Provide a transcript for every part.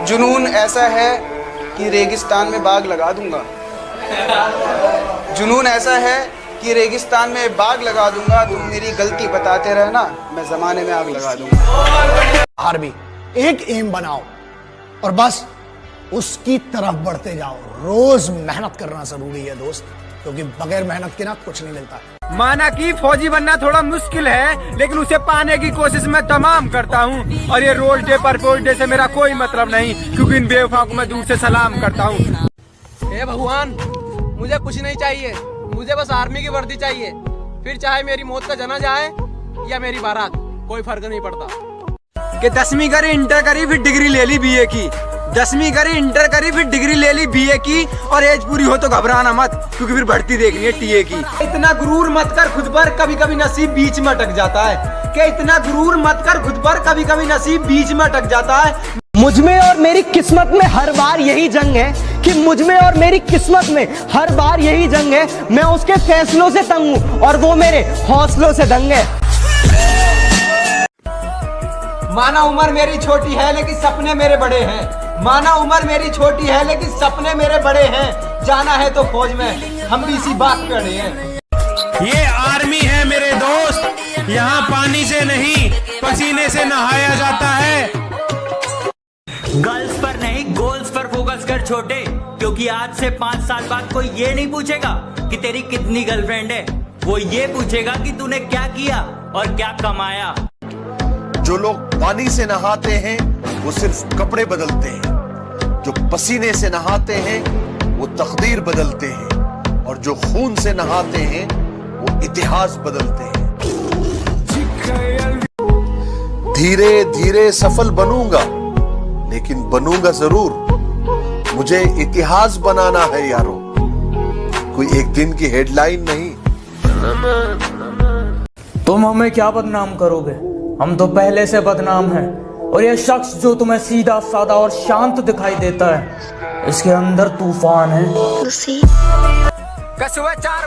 जुनून ऐसा है कि रेगिस्तान में बाग लगा दूंगा। जुनून ऐसा है कि रेगिस्तान में बाग लगा दूंगा। तुम मेरी गलती बताते रहना, मैं जमाने में आग लगा दूंगा। आर्मी एक एम बनाओ और बस उसकी तरफ बढ़ते जाओ। रोज मेहनत करना जरूरी है दोस्त, क्योंकि बगैर मेहनत के ना कुछ नहीं मिलता। माना कि फौजी बनना थोड़ा मुश्किल है, लेकिन उसे पाने की कोशिश मैं तमाम करता हूँ। और ये रोज डे परपोज डे से मेरा कोई मतलब नहीं, क्योंकि इन बेवफाओं को मैं दूर से सलाम करता हूँ। हे भगवान, मुझे कुछ नहीं चाहिए, मुझे बस आर्मी की वर्दी चाहिए। फिर चाहे मेरी मौत का जनाजा आए या मेरी बारात, कोई फर्क नहीं पड़ता। कि 10वीं करी, इंटर करी, फिर डिग्री ले ली बीए की। 10वीं करी, इंटर करी, फिर डिग्री ले ली बीए की। और एज पूरी हो तो घबराना मत, क्योंकि फिर भर्ती देखनी है टीए की। इतना गुरूर मत कर खुद पर, कभी कभी नसीब बीच में अटक जाता है। कि इतना गुरूर मत कर खुद पर, कभी कभी नसीब बीच में अटक जाता है। मुझमें और मेरी किस्मत में हर बार यही जंग है कि मुझमें और मेरी किस्मत में हर बार यही जंग है। मैं उसके फैसलों से तंग हूँ और वो मेरे हौसलों से दंग है। माना उम्र मेरी छोटी है लेकिन सपने मेरे बड़े हैं। माना उम्र मेरी छोटी है लेकिन सपने मेरे बड़े हैं। जाना है तो फौज में, हम भी इसी बात पे अड़े हैं। ये आर्मी है मेरे दोस्त, यहाँ पानी से नहीं पसीने से नहाया जाता है। गर्ल्स पर नहीं गोल्स पर फोकस कर छोटे, क्योंकि आज से 5 साल बाद कोई ये नहीं पूछेगा कि तेरी कितनी गर्लफ्रेंड है। वो ये पूछेगा कि तूने क्या किया और क्या कमाया। जो लोग पानी से नहाते हैं वो सिर्फ कपड़े बदलते हैं, जो पसीने से नहाते हैं वो तकदीर बदलते हैं, और जो खून से नहाते हैं वो इतिहास बदलते हैं। धीरे धीरे सफल बनूंगा, लेकिन बनूंगा जरूर। मुझे इतिहास बनाना है यारो, कोई एक दिन की हेडलाइन नहीं। तुम हमें क्या बदनाम करोगे, हम तो पहले से बदनाम हैं। और ये शख्स जो तुम्हें सीधा साधा और शांत दिखाई देता है, इसके अंदर तूफान है। सुबह 4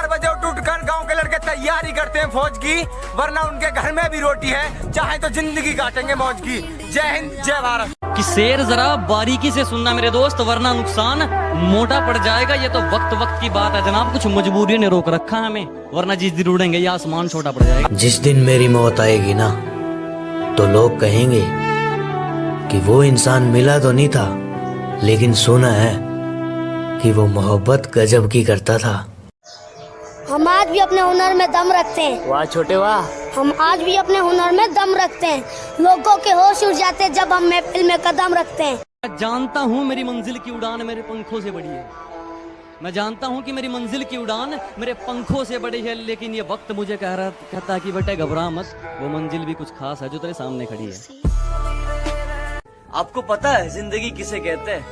बजे उठकर गांव के लड़के तैयारी करते हैं फौज की, वरना उनके घर में भी रोटी है, चाहे तो जिंदगी काटेंगे मौज की। जय हिंद, जय भारत। कि शेर जरा बारीकी से सुनना मेरे दोस्त, वरना नुकसान मोटा पड़ जाएगा। ये तो वक्त वक्त की बात है जनाब, कुछ मजबूरी ने रोक रखा है हमें, वरना जिस दिन उड़ेंगे ये आसमान छोटा पड़ जाएगा। जिस दिन मेरी मौत आएगी ना, तो लोग कहेंगे कि वो इंसान मिला तो नहीं था, लेकिन सुना है कि वो मोहब्बत गजब की करता था। हम आज भी अपने हुनर में दम रखते हैं। वाह छोटे वाह। हम आज भी अपने हुनर में दम रखते हैं। लोगों के होश उड़ जाते हैं जब हम महफिल में कदम रखते हैं। मैं जानता हूँ मेरी मंजिल की उड़ान मेरे पंखों से बड़ी है। मैं जानता हूँ कि मेरी मंजिल की उड़ान मेरे पंखों से बड़ी है, लेकिन ये वक्त मुझे कहता है कि बेटे घबरा मत, वो मंजिल भी कुछ खास है जो तेरे सामने खड़ी है। आपको पता है जिंदगी किसे कहते हैं?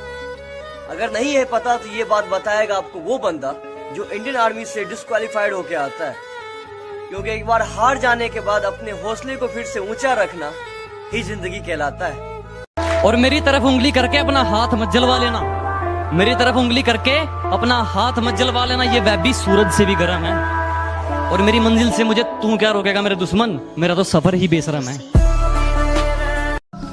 अगर नहीं है पता तो ये बात बताएगा आपको वो बंदा जो इंडियन आर्मी से डिस्क्वालीफाइड होके आता है, क्योंकि एक बार हार जाने के बाद अपने हौसले को फिर से ऊंचा रखना ही जिंदगी कहलाता है। और मेरी तरफ उंगली करके अपना हाथ मत जलवा लेना, मेरी तरफ उंगली करके अपना हाथ मत जलवा लेना, ये वह भी सूरज से भी गर्म है। और मेरी मंजिल से मुझे तू क्या रोकेगा मेरे दुश्मन, मेरा तो सफर ही बेशरम है।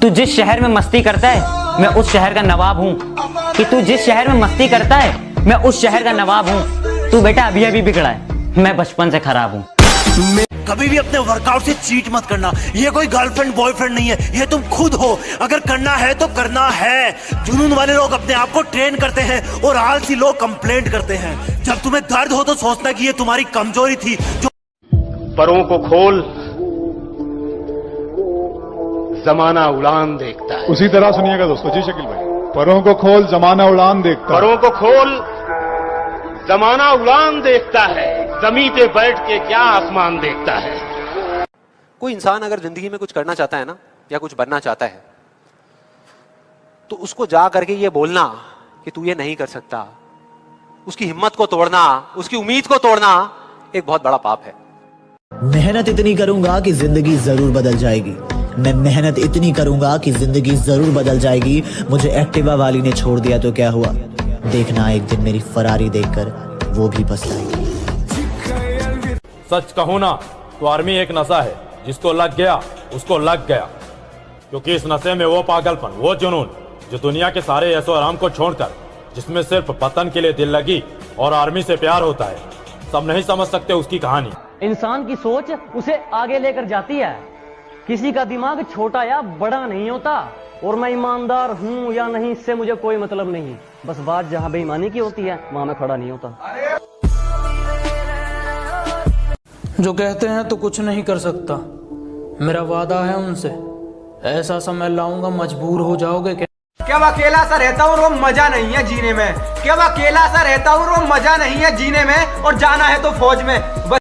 तू जिस शहर में मस्ती करता है मैं उस शहर का नवाब हूँ। कि तू जिस शहर में मस्ती करता है मैं उस शहर का नवाब हूँ। तू बेटा अभी अभी बिगड़ा है, मैं बचपन से खराब हूँ। कभी भी अपने वर्कआउट से चीट मत करना। ये कोई गर्लफ्रेंड बॉयफ्रेंड नहीं है, ये तुम खुद हो। अगर करना है तो करना है। जुनून वाले लोग अपने आप को ट्रेन करते हैं और आलसी लोग कंप्लेंट करते हैं। जब तुम्हें दर्द हो तो सोचना कि ये तुम्हारी कमजोरी थी। जो परों को खोल, जमाना उड़ान देखता है। उसी तरह सुनिएगा दोस्तों। जी शकील भाई। परों को खोल, जमाना उड़ान देखता है। परों को खोल, जमाना उड़ान देखता है। जमीन पे बैठ के क्या आसमान देखता है। कोई इंसान अगर जिंदगी में कुछ करना चाहता है ना, या कुछ बनना चाहता है, तो उसको जा करके ये बोलना कि तू ये नहीं कर सकता, उसकी हिम्मत को तोड़ना, उसकी उम्मीद को तोड़ना एक बहुत बड़ा पाप है। मेहनत इतनी करूंगा कि जिंदगी जरूर बदल जाएगी। मैं मेहनत इतनी करूंगा कि जिंदगी जरूर बदल जाएगी। मुझे एक्टिवा वाली ने छोड़ दिया तो क्या हुआ, देखना एक दिन मेरी फरारी देखकर वो भी पछताएगी। सच कहूं ना तो आर्मी एक नशा है, जिसको लग गया उसको लग गया। क्योंकि इस नशे में वो पागलपन, वो जुनून जो दुनिया के सारे ऐशो आराम को छोड़कर, जिसमें सिर्फ पतन के लिए दिल लगी और आर्मी से प्यार होता है, सब नहीं समझ सकते उसकी कहानी। इंसान की सोच उसे आगे लेकर जाती है। किसी का दिमाग छोटा या बड़ा नहीं होता। और मैं ईमानदार हूं या नहीं इससे मुझे कोई मतलब नहीं। बस बात जहां बेईमानी की होती है वहां मैं खड़ा नहीं होता। जो कहते हैं तो कुछ नहीं कर सकता, मेरा वादा है उनसे, ऐसा समय लाऊंगा मजबूर हो जाओगे। क्या अकेला सा रहता हूँ वो मजा नहीं है जीने में। क्या अकेला सा रहता हूँ वो मजा नहीं है जीने में। और जाना है तो फौज में। बस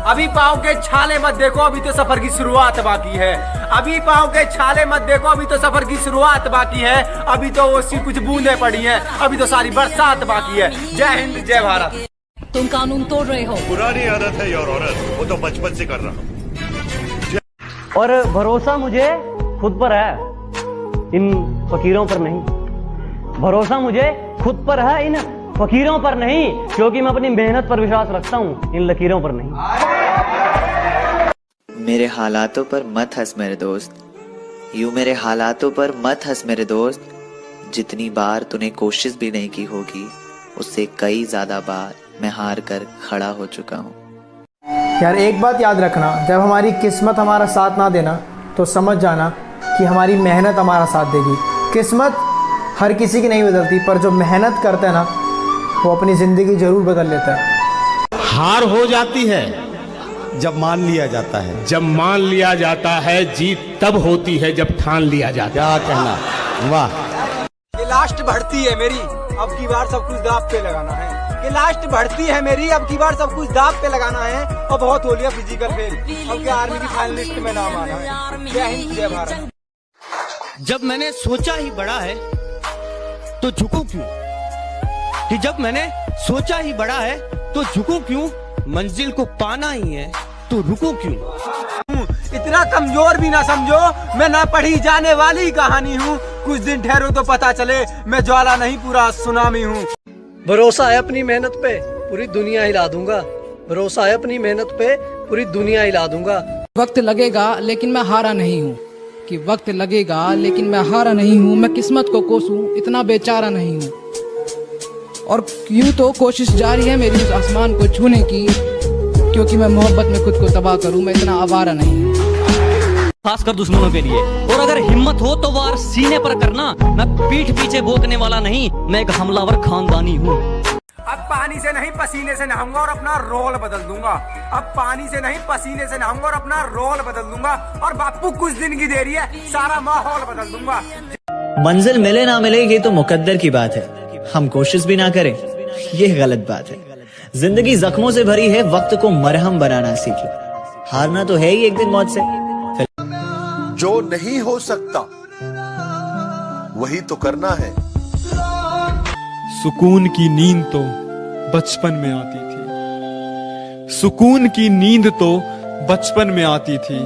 अभी पाँव के छाले मत देखो, अभी तो सफर की शुरुआत बाकी है। अभी पाँव के छाले मत देखो, अभी तो सफर की शुरुआत बाकी है। अभी तो उसकी कुछ बूंदें पड़ी हैं, अभी तो सारी बरसात बाकी है। जय हिंद, जय भारत। तुम कानून तोड़ रहे हो। पुरानी आदत है योर ऑनर, वो तो बचपन से कर रहा हूँ। और भरोसा मुझे खुद पर है, इन फकीरों पर नहीं। भरोसा मुझे खुद पर है, इन फकीरों पर नहीं। क्योंकि मैं अपनी मेहनत पर विश्वास रखता हूँ, इन लकीरों पर नहीं। मेरे हालातों पर मत हंस मेरे दोस्त, यूं मेरे हालातों पर मत हंस मेरे दोस्त। जितनी बार तूने कोशिश भी नहीं की होगी, उससे कई ज्यादा बार मैं हार कर खड़ा हो चुका हूँ। यार एक बात याद रखना, जब हमारी किस्मत हमारा साथ ना देना तो समझ जाना कि हमारी मेहनत हमारा साथ देगी। किस्मत हर किसी की नहीं बदलती, पर जो मेहनत करता है ना वो अपनी ज़िंदगी ज़रूर बदल लेता है। हार हो जाती है जब मान लिया जाता है। जब मान लिया जाता है, जीत तब होती है जब ठान लिया जाता है। क्या कहना, वाह। ये लास्ट भर्ती है मेरी, अब की बार सब कुछ दाव पे लगाना है। ये लास्ट भर्ती है मेरी, अब की बार सब कुछ दाव पे लगाना है। और बहुत हो लिया फिजिकल फेल, अब क्या आर्मी की फाइनलिस्ट में नाम आना है। जय हिंद, जय भारत। जब मैंने सोचा ही बड़ा है तो झुकूं क्यों? कि जब मैंने सोचा ही बड़ा है तो झुकूं क्यों? मंजिल को पाना ही है तो रुको क्यों? इतना कमजोर भी ना समझो, मैं ना पढ़ी जाने वाली कहानी हूँ। कुछ दिन ठहरो तो पता चले, मैं ज्वाला नहीं पूरा सुनामी हूँ। भरोसा है अपनी मेहनत पे, पूरी दुनिया हिला दूंगा। भरोसा है अपनी मेहनत पे, पूरी दुनिया हिला दूंगा। वक्त लगेगा लेकिन मैं हारा नहीं हूँ, कि वक्त लगेगा लेकिन मैं हारा नहीं हूँ। मैं किस्मत को कोसूं, इतना बेचारा नहीं हूँ। और यूं तो कोशिश जारी है मेरी उस आसमान को छूने की, क्योंकि मैं मोहब्बत में खुद को तबाह करूं, मैं इतना आवारा नहीं हूँ। खासकर दुश्मनों के लिए। और अगर हिम्मत हो तो वार सीने पर करना। मैं पीठ पीछे भोंकने वाला नहीं, मैं एक हमलावर खानदानी हूँ। अब पानी से नहीं पसीने से नहाऊंगा और अपना रोल बदल दूंगा। अब पानी से नहीं पसीने से नहाऊंगा और अपना रोल बदल दूंगा। और बापू कुछ दिन की देरी है, सारा माहौल बदल दूंगा। मंजिल मिले ना मिले ये तो मुकद्दर की बात है, हम कोशिश भी ना करें ये गलत बात है। जिंदगी जख्मों से भरी है, वक्त को मरहम बनाना सीख लो। हारना तो है ही एक दिन मौत से। जो नहीं हो सकता वही तो करना है। सुकून की नींद तो बचपन में आती थी, सुकून की नींद तो बचपन में आती थी,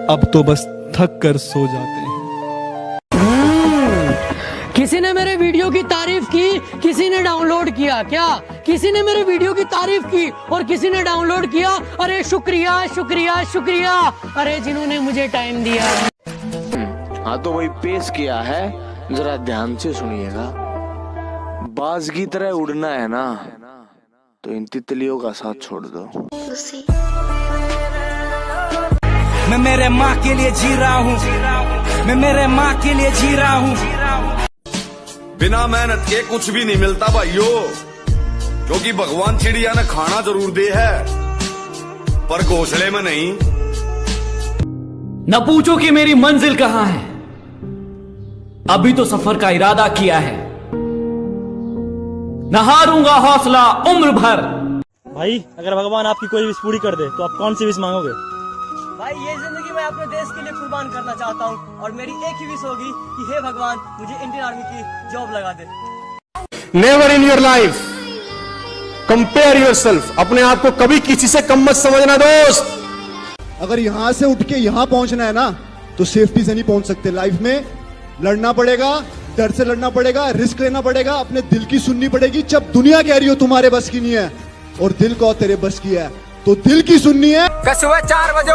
अब तो बस थक कर सो जाते हैं। किसी ने मेरे वीडियो की तारीफ की, किसी ने डाउनलोड किया। क्या किसी ने मेरे वीडियो की तारीफ की और किसी ने डाउनलोड किया? अरे शुक्रिया शुक्रिया शुक्रिया, अरे जिन्होंने मुझे टाइम दिया। हाँ तो वही पेश किया है, जरा ध्यान से सुनिएगा। बाज की तरह उड़ना है ना, तो इन तितलियों का साथ छोड़ दो। मैं मेरे माँ के लिए जी रहा हूँ, मैं मेरे माँ के लिए जी रहा हूँ। बिना मेहनत के कुछ भी नहीं मिलता भाइयों, क्योंकि भगवान चिड़िया ने खाना जरूर दे है पर घोंसले में नहीं। न पूछो कि मेरी मंजिल कहां है, अभी तो सफर का इरादा किया है। न हारूंगा हौसला उम्र भर। भाई अगर भगवान आपकी कोई विश पूरी कर दे तो आप कौन सी विश मांगोगे? भाई ये जिंदगी मैं अपने देश के लिए कुर्बान करना चाहता हूँ और मेरी एक ही विश होगी कि हे भगवान मुझे इंडियन आर्मी की जॉब लगा दे। Never in your life compare yourself. अपने आप को कभी किसी से कम मत समझना दोस्त। अगर यहां से उठ के यहां पहुंचना है ना तो सेफ्टी से नहीं पहुंच सकते। लाइफ में लड़ना पड़ेगा, डर से लड़ना पड़ेगा, रिस्क लेना पड़ेगा, अपने दिल की सुननी पड़ेगी। जब दुनिया कह रही हो तुम्हारे बस की नहीं है और दिल को तेरे बस की है, तो दिल की सुननी है। कि सुबह 4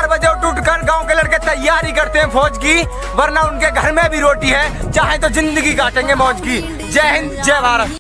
बजे उठ कर गांव के लड़के तैयारी करते हैं फौज की, वरना उनके घर में भी रोटी है, चाहे तो जिंदगी काटेंगे मौज की। जय हिंद, जय भारत।